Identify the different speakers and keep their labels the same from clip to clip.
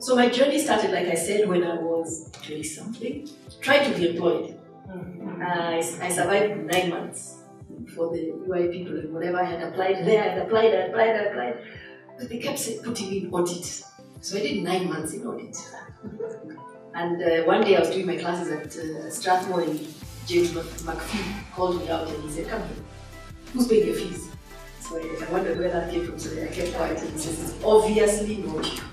Speaker 1: So my journey started, like I said, when I was 20-something, trying to be employed. I survived 9 months for the UI people and whatever. I had applied there, I had applied. But they kept putting me in audit. So I did 9 months in audit. And one day I was doing my classes at Strathmore, and James McPhee called me out and he said, "Come here, who's paying your fees?" So I wondered where that came from, so I kept quiet, and he says, "It's obviously not you."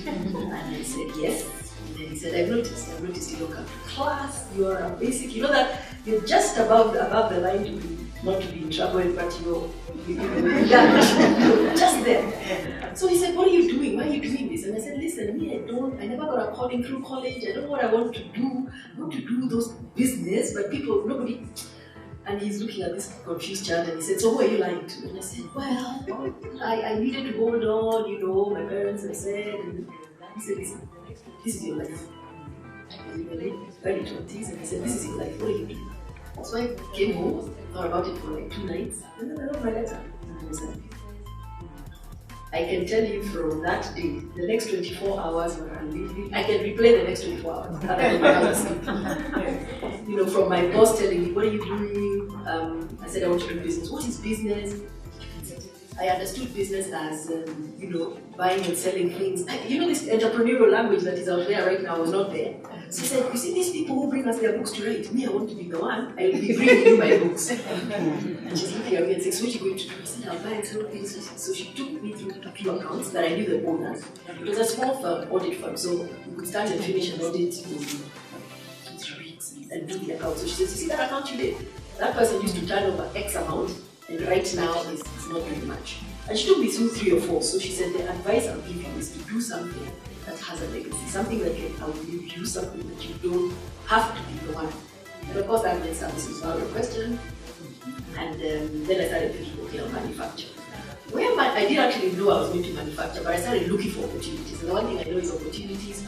Speaker 1: And I said, "Yes." And then he said, I've noticed you don't come to class, you are a basic, you know that you're just above the line to be, not to be in trouble, but you're just there. So he said, "What are you doing? Why are you doing this?" And I said, "Listen, I never got a calling through college, I don't know what I want to do. I want to do those business, but nobody." And he's looking at this confused child and he said, "So who are you lying to?" And I said, "Well, I needed to hold on, my parents have said." And he said, "Listen, this is your life." Early 20s, and he said, "This is your life, what are you doing?" So I came home, thought about it for like 2 nights, and then I wrote my letter. And I was like, I can tell you from that day, the next 24 hours were unbelievable. I can replay the next 24 hours. From my boss telling me, "What are you doing?" I said, "I want to do business." "What is business?" I understood business as, buying and selling things. This entrepreneurial language that is out there right now was not there. So he said, "You see these people who bring us their books to write, me, I want to be the one, I will be bringing you my books." And she's looking at me and saying, "So what are you going to do?" I said, "I'll buy and sell things." So she took me through a few accounts that I knew the owners. It was a small firm, audit firm, so you could start and finish an audit and do the account. So she says, "You see that account you did? That person used to turn over X amount, and right now is not doing much." And she took me through 3 or 4. So she said, "The advice I'll give you is to do something that has a legacy, something that can outlive you, something that you don't have to be the one." And of course, that meant services without a question. And then I started thinking, okay, I'll manufacture. I didn't actually know I was going to manufacture, but I started looking for opportunities. And the one thing I know is opportunities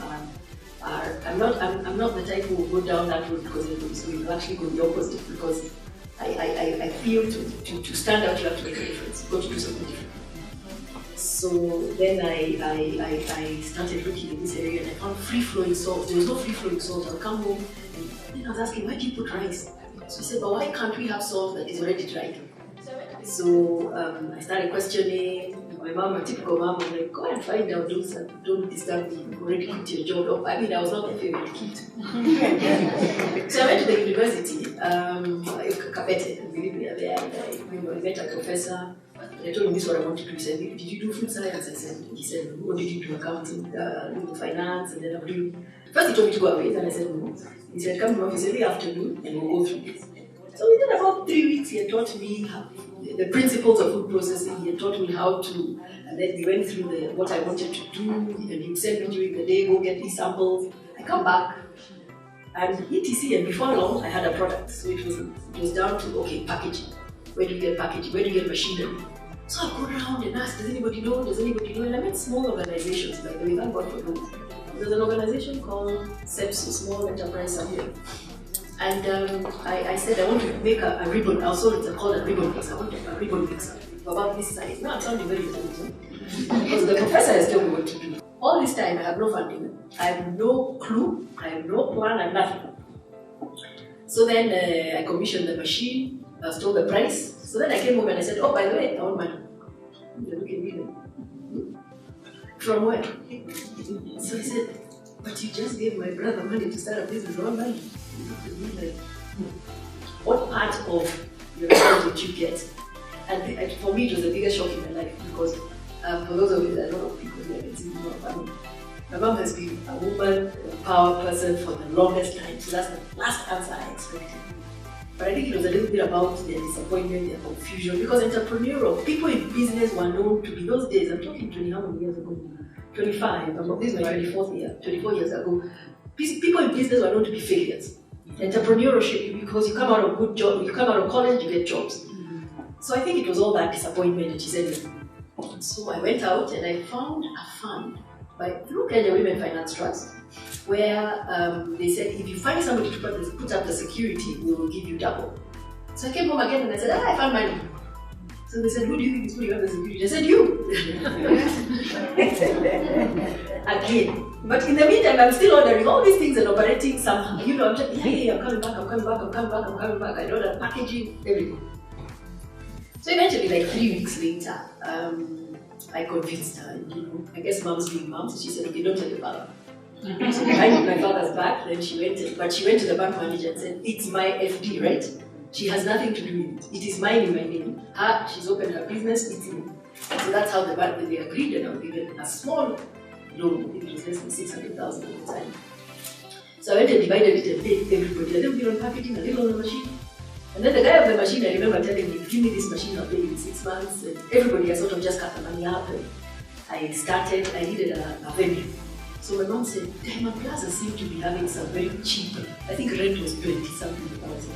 Speaker 1: I'm not the type who will go down that road because everybody's going to actually go the opposite, because I feel to stand out, you have to make a difference. You've got to do something different. So then I started looking in this area and I found free-flowing salt. There was no free-flowing salt. I'll come home and then I was asking, "Why do you put rice?" So he said, "But why can't we have salt that is already dried?" So I started questioning. My mom, a typical mom, was like, "Go and find out, don't disturb me, you've already quit your job." I mean, I was not my favorite kid. So I went to the university, Kapete, believe me, there, I met a professor. I told him, "This is what I want to do." He said, "Did you do food science?" He said, "What did you do? Accounting, finance?" And then I'm doing. First he told me to go away, and I said, "No." He said, "Come to my office every afternoon and we'll go through this." So within about 3 weeks, he had taught me the principles of food processing. He had taught me how to, and then we went through what I wanted to do, and he would send me during the day, "Go get these samples." I come back, and etc. And before long, I had a product. So it was down to, okay, packaging. Where do you get packaging? Where do you get machinery? So I go around and ask, "Does anybody know? Does anybody know?" And I met small organizations, by the way, thank God for those. There's an organization called SEPSO, Small Enterprise Supply. And I said, "I want to make a ribbon." Also, it's called a ribbon mixer. I want a ribbon mixer about this size. Now I'm sounding very intelligent because the professor has told me what to do. All this time, I have no funding. I have no clue. I have no plan. I have nothing. So then I commissioned the machine. I was told the price. So then I came home and I said, "Oh, by the way, I want money." They're looking at me. "From where?" So I said, "But you just gave my brother money to start a business. I want money." What part of your life did you get? And for me, it was the biggest shock in my life, because for those of you that know people who have seen my family, my mom has been a woman, a power person for the longest time. So that's the last answer I expected. But I think it was a little bit about their disappointment, their confusion, because entrepreneurial people in business were known to be, those days, I'm talking 20 how many years ago? 25. This is my 24th year, 24 years ago. People in business were known to be failures. Entrepreneurship, because you come out of good job, you come out of college, you get jobs. So I think it was all that disappointment that she said. So I went out and I found a fund through Kenya Women Finance Trust, where they said, if you find somebody to put up the security, we will give you double. So I came home again and I said, I found money. So they said, who do you think is putting up the security? I said, you. Again. But in the meantime, I'm still ordering all these things and operating somehow. You know, I'm just, I'm coming back. I know that packaging, everything. So eventually, like 3 weeks later, I convinced her, I guess mom's being mom, so she said, okay, don't tell your father. So I hid my father's back, then she went to the bank manager and said, it's my FD, right? She has nothing to do with it. It is mine in my name. She's opened her business, it's me. So that's how they agreed, and I was given a small loan. It was less than 600,000 at the time. So I went and divided it and paid everybody. A little bit on packaging, a little on the machine. And then the guy of the machine, I remember telling him, give me this machine, I'll pay you in 6 months. And everybody has sort of just cut the money up. And I needed a venue. So my mom said, Diamond Plaza seemed to be having some very cheap, I think rent was 20-something thousand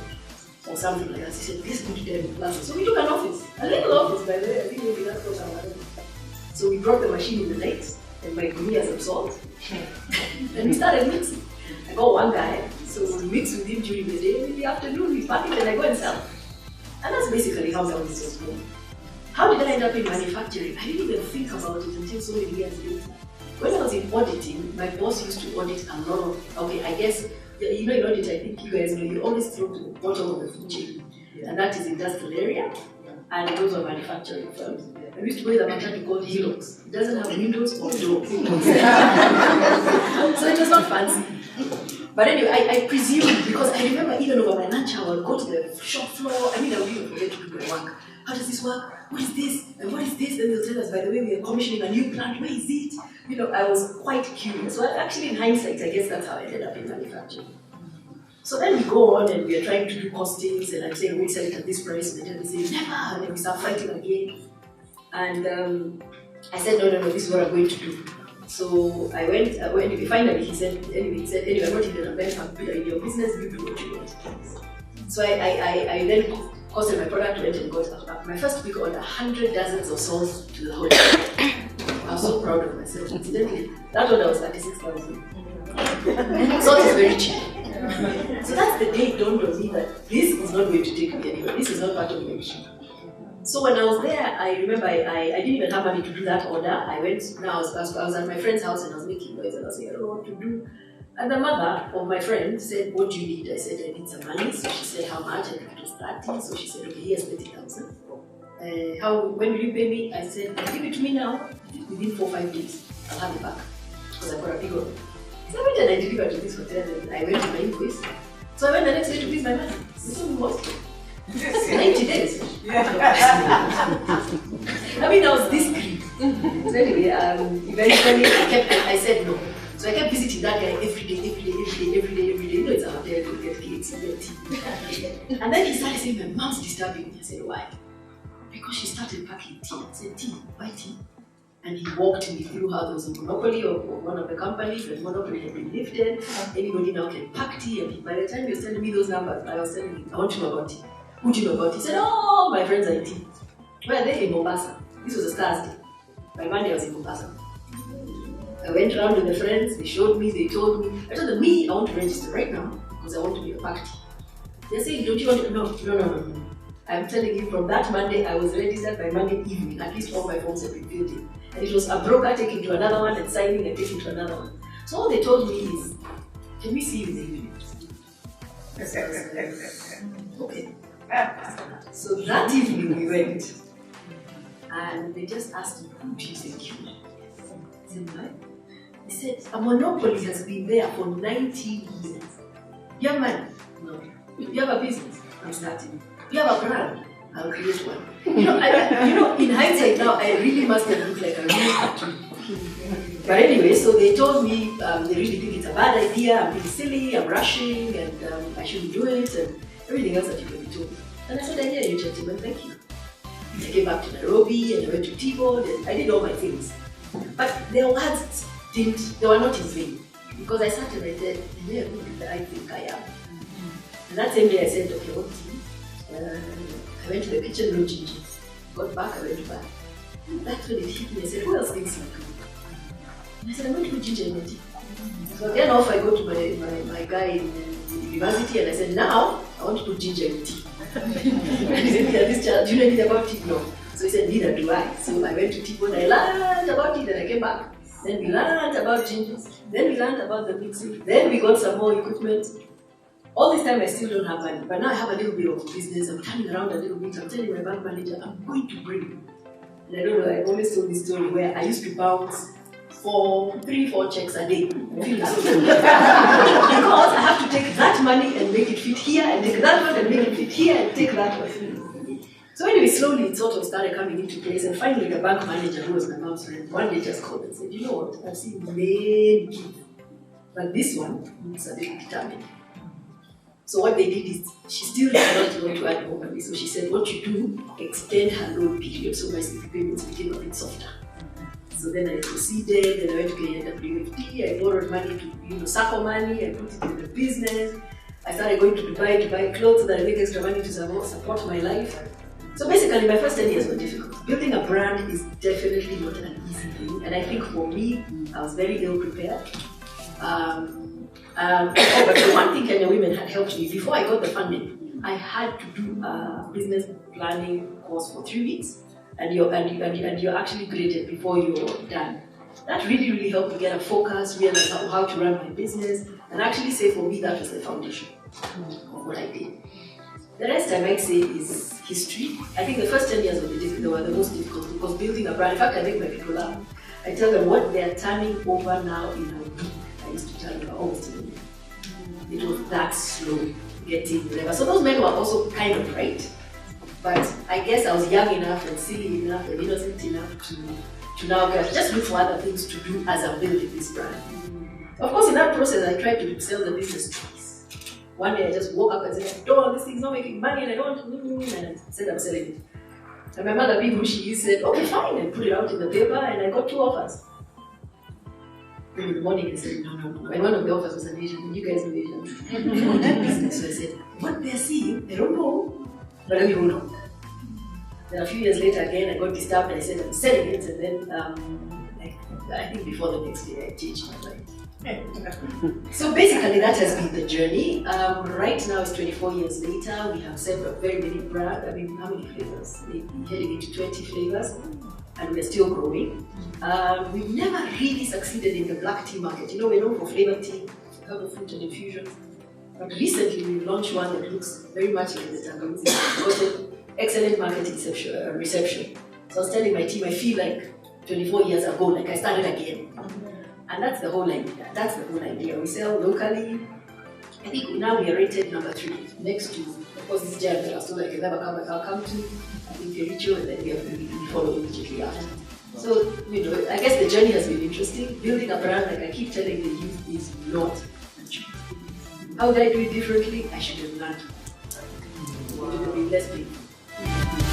Speaker 1: or something like that. She said, let's go to Diamond Plaza. So we took an office, a little office by the way, I think maybe that's what I wanted. So we brought the machine in the night and my gummies of salt. And we started mixing. I got one guy, so we mix with him during the day, and in the afternoon we pack it and I go and sell. And that's basically how Melvins was born. How did I end up in manufacturing? I didn't even think about it until so many years later. When I was in auditing, my boss used to audit a lot of, I guess, in audit, I think you guys know, you always throw to the bottom of the food chain. And that is industrial area, and those are manufacturing firms. I used to go in a matatu called Hilux. It doesn't have windows or doors. So it was not fancy. But anyway, I presume, because I remember even over my lunch hour, I would go to the shop floor. I would even forget to do my work. How does this work? What is this? And what is this? Then they'll tell us, by the way, we are commissioning a new plant. Where is it? I was quite curious. Well, actually, in hindsight, I guess that's how I ended up in manufacturing. So then we go on and we are trying to do costings, and I'm saying, we'll sell it at this price. And then they say, never. And then we start fighting again. And I said, no, this is what I'm going to do. So I went, finally he said, anyway, I'm not even a bank, I'm in your business, you do what you want. So I then costed my product, went and got my first week order, 100 dozens of salt to the hotel. I was so proud of myself. Incidentally, that order was 36,000. Salt is very cheap. So that's the day it dawned on me that this is not going to take me anywhere. This is not part of my mission. So when I was there, I remember I didn't even have money to do that order. I was at my friend's house and I was making noise and I was saying, I don't know what to do. And the mother of my friend said, what do you need? I said, I need some money. So she said, how much? I think it was 30. So she said, okay, here's 30,000. When will you pay me? I said, give it to me now. Within 4 or 5 days, I'll have it back. Because I've got a big order. So I went and I delivered to this hotel and I went to my invoice. So I went the next day to please my money. This one was 90 days. I mean, I was this green. So anyway, eventually I said no. So I kept visiting that guy every day. It's a hotel, you get cakes, you get tea. And then he started saying, my mom's disturbing me. I said, why? Because she started packing tea. I said, tea? Why tea? And he walked me through how there was a monopoly of one of the companies, the monopoly had been lifted. Anybody now can pack tea. And by the time he was telling me those numbers, I was telling him, I want to know about tea. Who do you know about tea? He said, oh, my friends are in tea. Where are they? In Mombasa. This was a Thursday. By Monday I was in Mombasa. I went around with the friends, they showed me, they told me. I told them, I want to register right now because I want to be a pack tea. They're saying, don't you want to? No. I'm telling you, from that Monday, I was registered by Monday evening. At least all my forms had been filled in. And it was a broker taking to another one and signing and taking to another one. So all they told me is, can we see you in the evening? Okay. So that evening we went. And they just asked me, who do you think you are? I said, why? They said, a monopoly has been there for 19 years. You have money? No. You have a business? I'm starting. You have a brand? I'll create one. In hindsight now, I really must have looked like a real cartoon. But anyway, so they told me they really think it's a bad idea, I'm being silly, I'm rushing, and I shouldn't do it, and everything else that you can be told. And I said, I hear you, gentlemen, thank you. I came back to Nairobi, and I went to T-Board, and I did all my things. But their words they were not in vain. Because I sat and I said, who do I think I am? And that same day I said, okay, what tea? I went to the kitchen, no ginger. Got back, I went back. And that's when it hit me. I said, who else thinks like me? And I said, I'm going to put ginger in my tea. So then off I go to my guy in university and I said, now I want to put ginger in tea. And he said, yeah, this child, do you know anything about tea? No. So he said, neither do I. So I went to T-Bone, I learned about it, and I came back. Then we learned about gingers. Then we learned about the mixing. Then we got some more equipment. All this time I still don't have money, but now I have a little bit of business. I'm turning around a little bit. I'm telling my bank manager, I'm going to bring. And I don't know, I've always told this story where I used to bounce for 3-4 checks a day. Because I have to take that money and make it fit here, and take that one and make it fit here, and take that one. So anyway, slowly it sort of started coming into place, and finally the bank manager, who was my mom's friend, one day just called and said, you know what, I've seen many kids, but this one is a bit determined. So what they did is, she still did not want to add more money, so she said, what you do, extend her loan period, so my CP payments became a bit softer. So then I proceeded, then I went to KWFT, I borrowed money to, Sacco money, I put it in the business. I started going to Dubai to buy clothes so that I make extra money to support my life. So basically, my first 10 years were difficult. Building a brand is definitely not an easy thing, and I think for me, I was very ill prepared. But the one thing Kenya Women had helped me, before I got the funding, I had to do a business planning course for 3 weeks. And you're actually graded before you're done. That really helped me get a focus, realize how to run my business, and actually say for me that was the foundation of what I did. The rest I might say is history. I think the first 10 years were the most difficult because building a brand, in fact I make my people laugh. I tell them what they're turning over now in a week. I used to tell them almost in a week. It was that slow getting whatever. So those men were also kind of right. But I guess I was young enough and silly enough and innocent enough to now just look for other things to do as I'm building this brand. Of course, in that process, I tried to sell the business twice. One day I just woke up and said, "No, this thing's not making money and I don't want to," and I said I'm selling it. And my mother, being who she is, said, "Okay, fine," and put it out in the paper, and I got 2 offers. In the morning, I said, no. And one of the offers was an Asian, and you guys know Asian. So I said, what they're seeing, I don't know, but let me hold on. Then a few years later, again, I got disturbed and I said, I'm selling it, and then I think before the next day, I changed my mind. So basically, that has been the journey. Right now, it's 24 years later. We have served very many brands. I mean, how many flavors? Maybe heading into 20 flavors, and we're still growing. We've never really succeeded in the black tea market. You know, we're known for flavor tea, herbal fruit and infusions. But recently, we've launched one that looks very much like the Tangawizi. It's got an excellent market reception. So I was telling my team, I feel like 24 years ago, like I started again. And that's the whole idea. We sell locally. I think now we are rated number 3, next to, of course, this gem that I was told I can never come to. I think Pericho, and then we follow immediately after. So, I guess the journey has been interesting. Building a brand, like I keep telling the youth, is not a job. How would I do it differently? I should have learned. It would have been less painful.